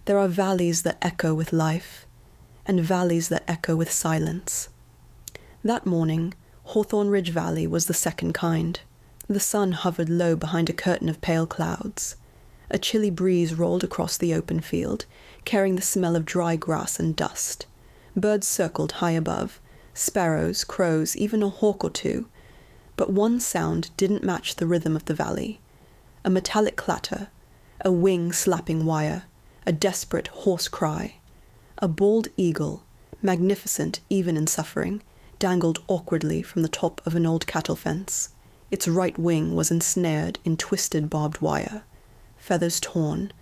There are valleys that echo with life, and valleys that echo with silence. That morning, Hawthorne Ridge Valley was the second kind. The sun hovered low behind a curtain of pale clouds. A chilly breeze rolled across the open field, carrying the smell of dry grass and dust. Birds circled high above, sparrows, crows, even a hawk or two. But one sound didn't match the rhythm of the valley. A metallic clatter, a wing slapping wire, a desperate hoarse cry. A bald eagle, magnificent even in suffering, dangled awkwardly from the top of an old cattle fence. Its right wing was ensnared in twisted barbed wire, feathers torn,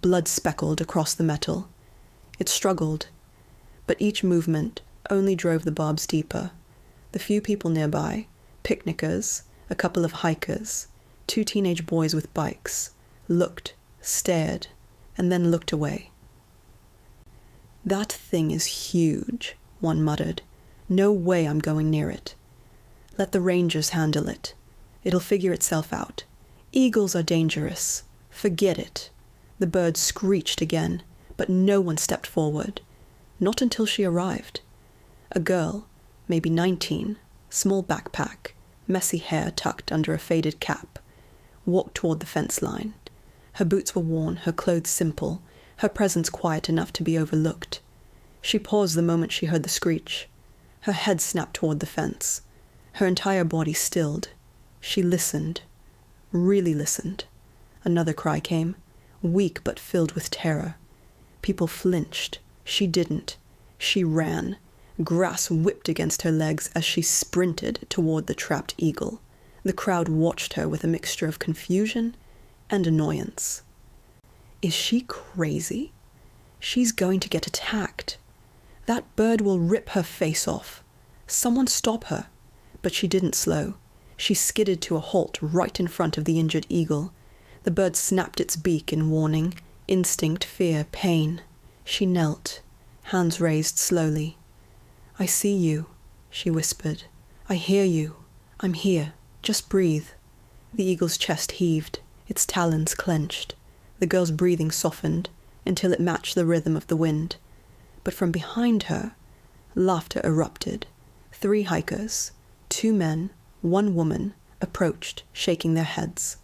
blood speckled across the metal. It struggled, but each movement only drove the barbs deeper. The few people nearby, picnickers, a couple of hikers, 2 teenage boys with bikes, looked, stared, and then looked away. "That thing is huge," one muttered. "No way I'm going near it." "Let the rangers handle it. It'll figure itself out. Eagles are dangerous. Forget it." The bird screeched again, but no one stepped forward. Not until she arrived. A girl, maybe 19, small backpack, messy hair tucked under a faded cap, walked toward the fence line. Her boots were worn, her clothes simple, her presence quiet enough to be overlooked. She paused the moment she heard the screech. Her head snapped toward the fence. Her entire body stilled. She listened. Really listened. Another cry came, weak but filled with terror. People flinched. She didn't. She ran. Grass whipped against her legs as she sprinted toward the trapped eagle. The crowd watched her with a mixture of confusion and annoyance. Is she crazy? She's going to get attacked. That bird will rip her face off. Someone stop her. But she didn't slow. She skidded to a halt right in front of the injured eagle. The bird snapped its beak in warning, instinct, fear, pain. She knelt, hands raised slowly. "I see you," she whispered. "I hear you. I'm here. Just breathe." The eagle's chest heaved, its talons clenched. The girl's breathing softened until it matched the rhythm of the wind. But from behind her, laughter erupted. 3 hikers, 2 men, 1 woman, approached, shaking their heads.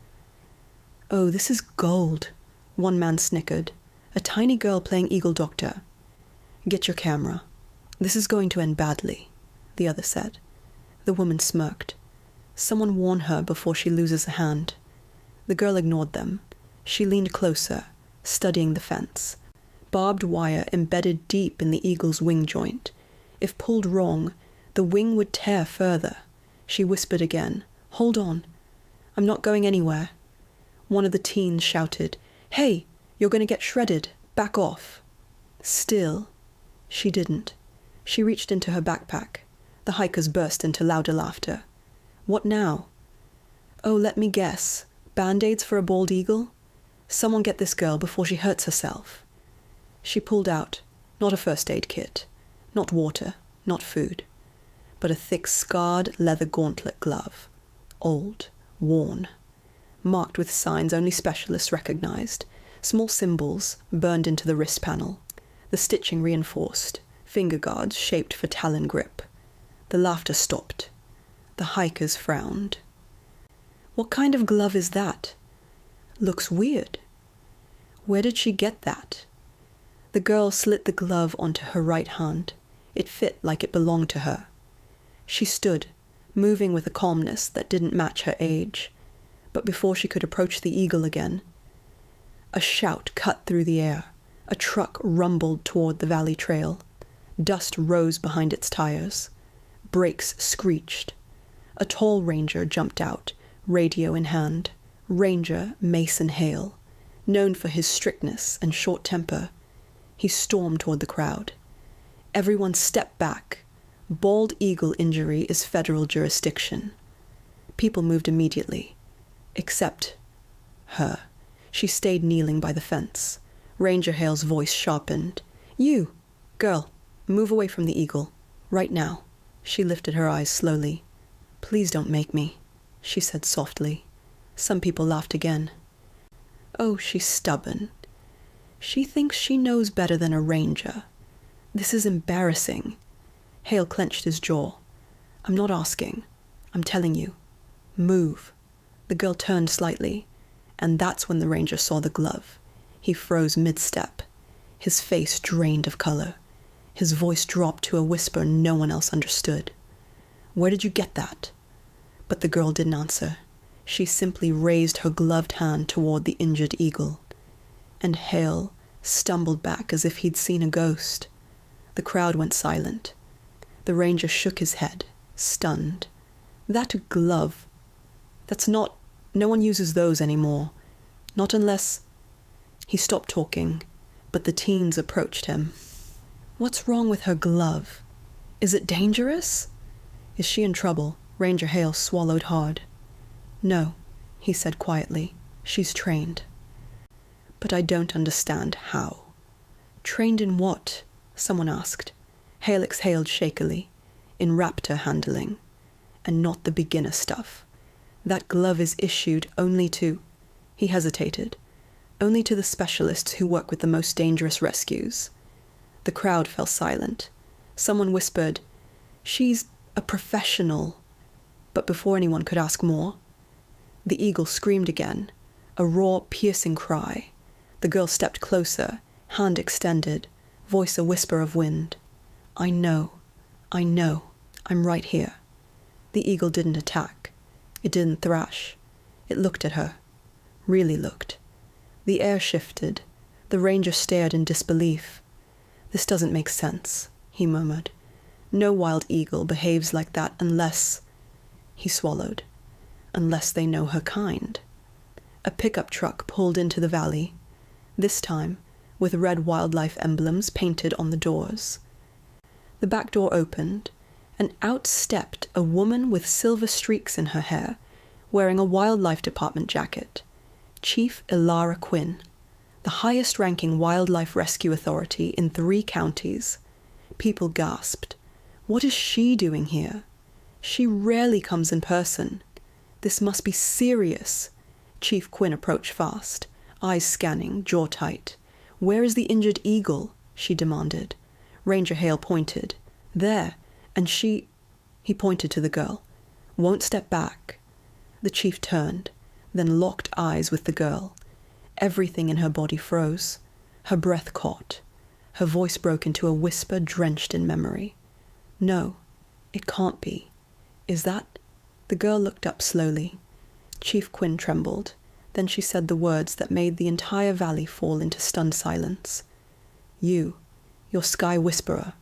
"Oh, this is gold," one man snickered. "A tiny girl playing eagle doctor." "Get your camera. This is going to end badly," the other said. The woman smirked. "Someone warn her before she loses a hand." The girl ignored them. She leaned closer, studying the fence. Barbed wire embedded deep in the eagle's wing joint. If pulled wrong, the wing would tear further. She whispered again, "Hold on. I'm not going anywhere." One of the teens shouted, "Hey, you're going to get shredded. Back off." Still, she didn't. She reached into her backpack. The hikers burst into louder laughter. "What now?" "Oh, let me guess. Band-aids for a bald eagle? Someone get this girl before she hurts herself." She pulled out, not a first aid kit, not water, not food, but a thick scarred leather gauntlet glove, old, worn, marked with signs only specialists recognized, small symbols burned into the wrist panel, the stitching reinforced, finger guards shaped for talon grip. The laughter stopped. The hikers frowned. "What kind of glove is that? Looks weird. Where did she get that?" The girl slid the glove onto her right hand. It fit like it belonged to her. She stood, moving with a calmness that didn't match her age. But before she could approach the eagle again, a shout cut through the air. A truck rumbled toward the valley trail. Dust rose behind its tires. Brakes screeched. A tall ranger jumped out, radio in hand. Ranger Mason Hale, known for his strictness and short temper. He stormed toward the crowd. Everyone stepped back. Bald eagle injury is federal jurisdiction. People moved immediately, except her. She stayed kneeling by the fence. Ranger Hale's voice sharpened. "You, girl, move away from the eagle. Right now." She lifted her eyes slowly. "Please don't make me," she said softly. Some people laughed again. "Oh, she's stubborn." She thinks she knows better than a ranger. This is embarrassing. Hale clenched his jaw. I'm not asking. I'm telling you. Move. The girl turned slightly, and that's when the ranger saw the glove. He froze mid-step, his face drained of color. His voice dropped to a whisper no one else understood. Where did you get that? But the girl didn't answer. She simply raised her gloved hand toward the injured eagle. And Hale stumbled back as if he'd seen a ghost. The crowd went silent. The ranger shook his head, stunned. That glove. That's not... No one uses those anymore. Not unless... He stopped talking, but the teens approached him. What's wrong with her glove? Is it dangerous? Is she in trouble? Ranger Hale swallowed hard. No, he said quietly. She's trained. But I don't understand how. Trained in what? Someone asked. Hale exhaled shakily. In raptor handling. And not the beginner stuff. That glove is issued only to... He hesitated. Only to the specialists who work with the most dangerous rescues. The crowd fell silent. Someone whispered, She's a professional. But before anyone could ask more, the eagle screamed again, a raw, piercing cry. The girl stepped closer, hand extended, voice a whisper of wind. I know, I'm right here. The eagle didn't attack. It didn't thrash. It looked at her. Really looked. The air shifted. The ranger stared in disbelief. This doesn't make sense, he murmured. No wild eagle behaves like that unless... He swallowed. Unless they know her kind. A pickup truck pulled into the valley, this time with red wildlife emblems painted on the doors. The back door opened, and out stepped a woman with silver streaks in her hair, wearing a wildlife department jacket. Chief Ilara Quinn, the highest-ranking wildlife rescue authority in 3 counties. People gasped. What is she doing here? She rarely comes in person. This must be serious. Chief Quinn approached fast, eyes scanning, jaw tight. Where is the injured eagle? She demanded. Ranger Hale pointed. There, and she... He pointed to the girl. Won't step back. The chief turned, then locked eyes with the girl. Everything in her body froze. Her breath caught. Her voice broke into a whisper drenched in memory. No, it can't be. Is that... The girl looked up slowly. Chief Quinn trembled. Then she said the words that made the entire valley fall into stunned silence. Your Sky Whisperer.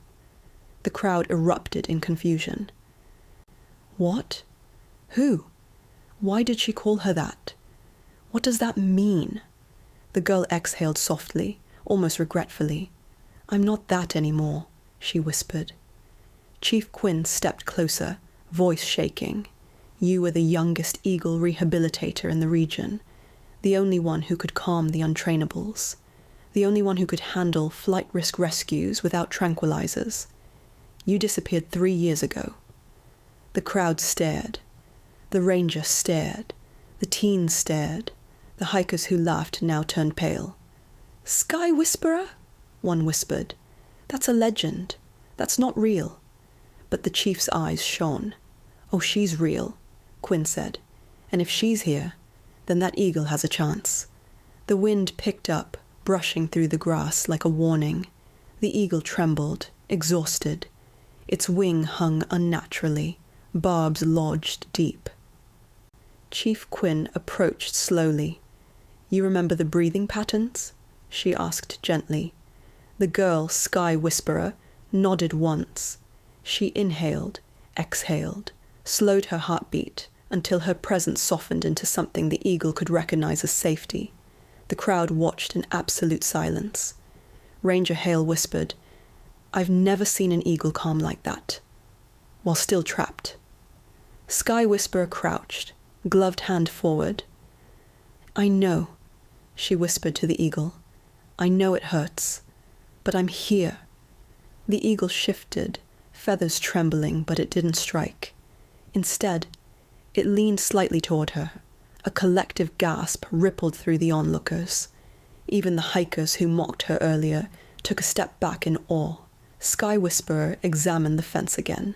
The crowd erupted in confusion. What? Who? Why did she call her that? What does that mean? The girl exhaled softly, almost regretfully. I'm not that anymore, she whispered. Chief Quinn stepped closer, voice shaking. You were the youngest eagle rehabilitator in the region, the only one who could calm the untrainables, the only one who could handle flight risk rescues without tranquilizers. You disappeared 3 years ago. The crowd stared. The ranger stared. The teens stared. The hikers who laughed now turned pale. Sky Whisperer? One whispered. That's a legend. That's not real. But the chief's eyes shone. Oh, she's real, Quinn said. And if she's here, then that eagle has a chance. The wind picked up, brushing through the grass like a warning. The eagle trembled, exhausted. Its wing hung unnaturally, barbs lodged deep. Chief Quinn approached slowly. You remember the breathing patterns? She asked gently. The girl, Sky Whisperer, nodded once. She inhaled, exhaled, slowed her heartbeat until her presence softened into something the eagle could recognize as safety. The crowd watched in absolute silence. Ranger Hale whispered, I've never seen an eagle calm like that, while still trapped. Sky Whisperer crouched, gloved hand forward. I know, she whispered to the eagle. I know it hurts, but I'm here. The eagle shifted, feathers trembling, but it didn't strike. Instead, it leaned slightly toward her. A collective gasp rippled through the onlookers. Even the hikers who mocked her earlier took a step back in awe. Sky Whisperer examined the fence again.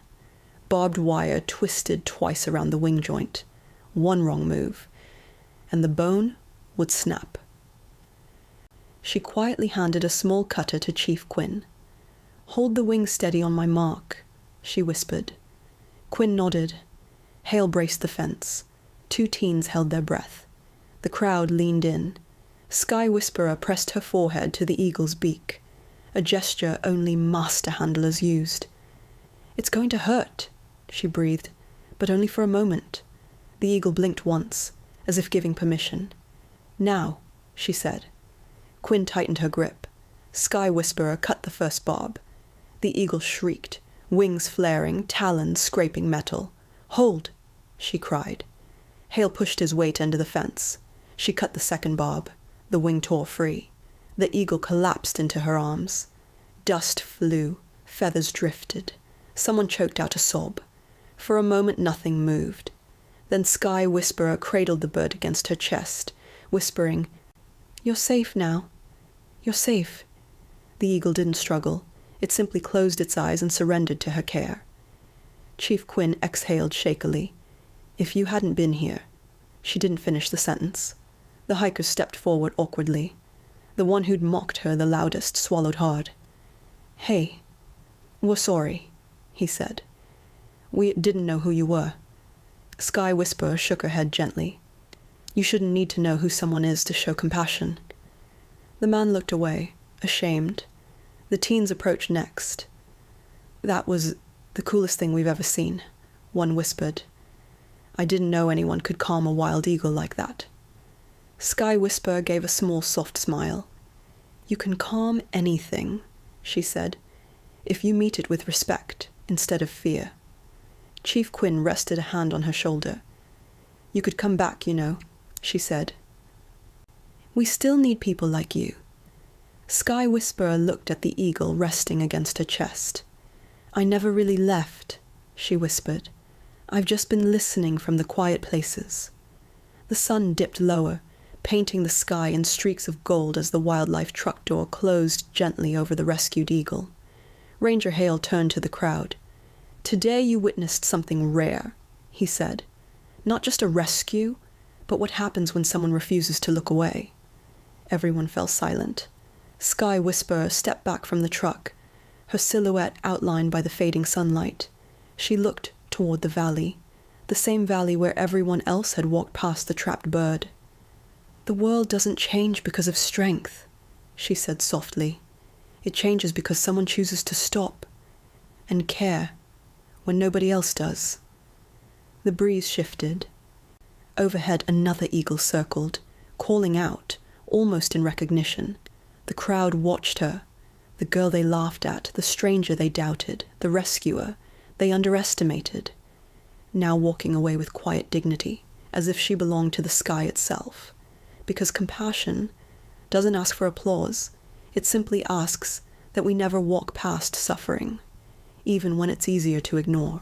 Barbed wire twisted twice around the wing joint. One wrong move, and the bone would snap. She quietly handed a small cutter to Chief Quinn. "Hold the wing steady on my mark," she whispered. Quinn nodded. Hale braced the fence. 2 teens held their breath. The crowd leaned in. Sky Whisperer pressed her forehead to the eagle's beak, a gesture only master handlers used. "It's going to hurt," she breathed, but only for a moment. The eagle blinked once, as if giving permission. "Now," she said. Quinn tightened her grip. Sky Whisperer cut the first barb. The eagle shrieked, wings flaring, talons scraping metal. "Hold!" she cried. Hale pushed his weight into the fence. She cut the second barb. The wing tore free. The eagle collapsed into her arms. Dust flew. Feathers drifted. Someone choked out a sob. For a moment nothing moved. Then Sky Whisperer cradled the bird against her chest, whispering, "You're safe now. You're safe." The eagle didn't struggle. It simply closed its eyes and surrendered to her care. Chief Quinn exhaled shakily. "If you hadn't been here..." She didn't finish the sentence. The hiker stepped forward awkwardly. The one who'd mocked her the loudest swallowed hard. "Hey, we're sorry," he said. "We didn't know who you were." Sky Whisperer shook her head gently. "You shouldn't need to know who someone is to show compassion." The man looked away, ashamed. The teens approached next. "That was the coolest thing we've ever seen," one whispered. "I didn't know anyone could calm a wild eagle like that." Sky Whisperer gave a small soft smile. "You can calm anything," she said, "if you meet it with respect instead of fear." Chief Quinn rested a hand on her shoulder. "You could come back, you know," she said. "We still need people like you." Sky Whisperer looked at the eagle resting against her chest. "I never really left," she whispered. "I've just been listening from the quiet places." The sun dipped lower, painting the sky in streaks of gold as the wildlife truck door closed gently over the rescued eagle. Ranger Hale turned to the crowd. "Today you witnessed something rare," he said. "Not just a rescue, but what happens when someone refuses to look away." Everyone fell silent. Sky Whisperer stepped back from the truck, her silhouette outlined by the fading sunlight. She looked toward the valley, the same valley where everyone else had walked past the trapped bird. "The world doesn't change because of strength," she said softly. "It changes because someone chooses to stop and care when nobody else does." The breeze shifted. Overhead another eagle circled, calling out, almost in recognition. The crowd watched her. The girl they laughed at, the stranger they doubted, the rescuer they underestimated, now walking away with quiet dignity, as if she belonged to the sky itself. Because compassion doesn't ask for applause. It simply asks that we never walk past suffering, even when it's easier to ignore.